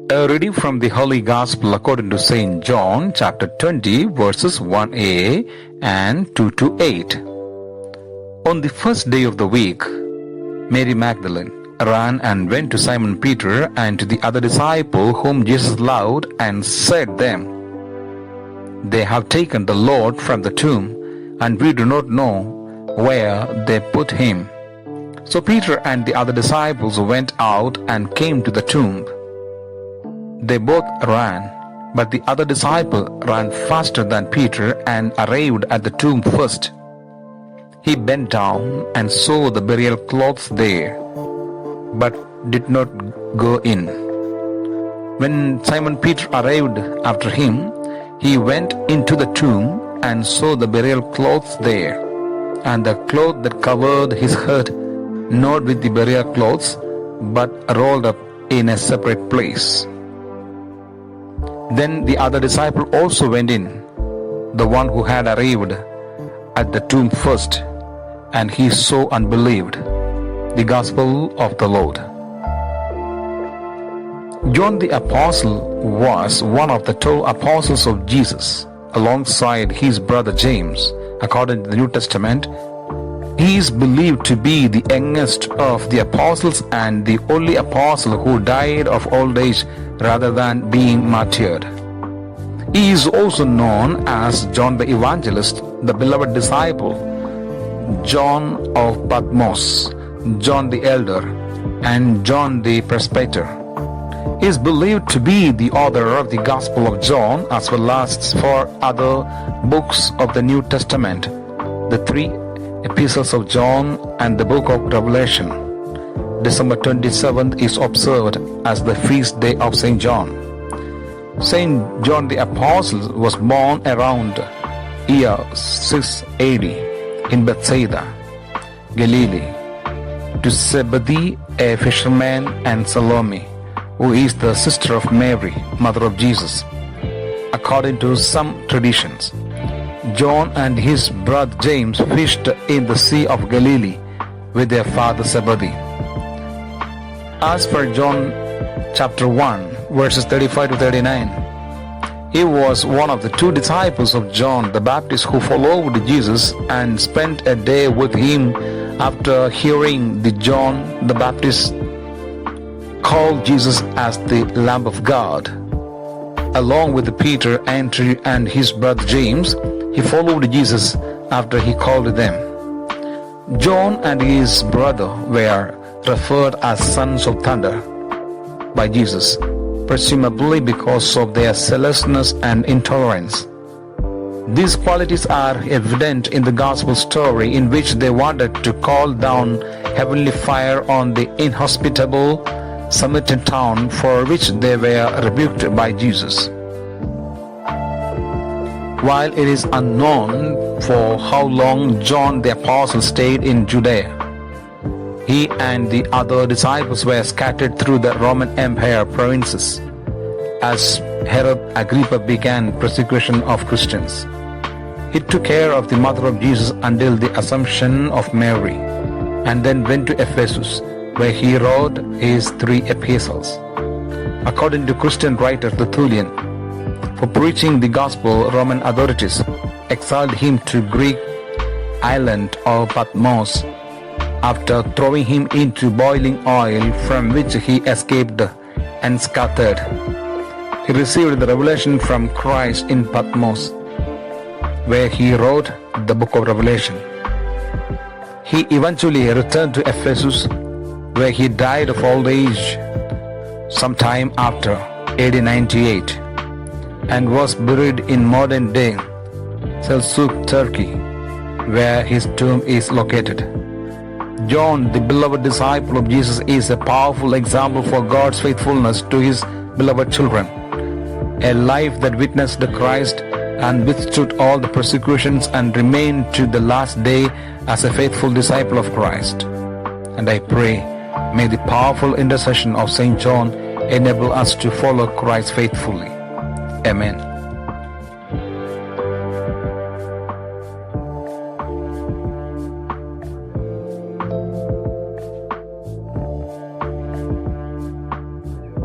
A reading from the Holy Gospel according to St. John, chapter 20, verses 1a and 2 to 8. On the first day of the week, Mary Magdalene ran and went to Simon Peter and to the other disciple whom Jesus loved, and said them, "They have taken the Lord from the tomb, and we do not know where they put him." So Peter and the other disciples went out and came to the tomb. They both ran, but the other disciple ran faster than Peter and arrived at the tomb first. He bent down and saw the burial clothes there, but did not go in. When Simon Peter arrived after him, he went into the tomb and saw the burial clothes there, and the cloth that covered his head, not with the burial clothes, but rolled up in a separate place. Then the other disciple also went in, the one who had arrived at the tomb first, and he saw and believed. The Gospel of the Lord. John the Apostle was one of the 12 apostles of Jesus, alongside his brother James. According to the New Testament, he is believed to be the youngest of the apostles and the only apostle who died of old age rather than being martyred. He is also known as John the Evangelist, the beloved disciple, John of Patmos, John the Elder, and John the Presbyter. He is believed to be the author of the Gospel of John, as well as 4 other books of the New Testament, the 3 epistles of John and the book of Revelation. December 27th is observed as the feast day of St. John. St. John the Apostle was born around year 6 AD in Bethsaida, Galilee, to Zebedee, a fisherman, and Salome, who is the sister of Mary, mother of Jesus. According to some traditions, John and his brother James fished in the Sea of Galilee with their father Zebedee. As for John chapter 1, verses 35 to 39, he was one of the 2 disciples of John the Baptist who followed Jesus and spent a day with him after hearing the John the Baptist called Jesus as the Lamb of God. Along with Peter, Andrew, and his brother James, he followed Jesus after he called them. John and his brother were referred as sons of thunder by Jesus, presumably because of their zealousness and intolerance. These qualities are evident in the gospel story, in which they wanted to call down heavenly fire on the inhospitable Samaritan town, for which they were rebuked by Jesus. While it is unknown for how long John the Apostle stayed in Judea, he and the other disciples were scattered through the Roman Empire provinces as Herod Agrippa began persecution of Christians. He took care of the mother of Jesus until the Assumption of Mary, and then went to Ephesus, where he wrote his 3 epistles. According to Christian writer Tertullian, for preaching the gospel, Roman authorities exiled him to Greek island of Patmos after throwing him into boiling oil, from which he escaped unscathed. He received the revelation from Christ in Patmos, where he wrote the book of Revelation. He eventually returned to Ephesus, where he died of old age sometime after AD 98, and was buried in modern-day Selçuk, Turkey, where his tomb is located. John, the beloved disciple of Jesus, is a powerful example for God's faithfulness to his beloved children. A life that witnessed the Christ and withstood all the persecutions and remained to the last day as a faithful disciple of Christ. And I pray, may the powerful intercession of St. John enable us to follow Christ faithfully. Amen.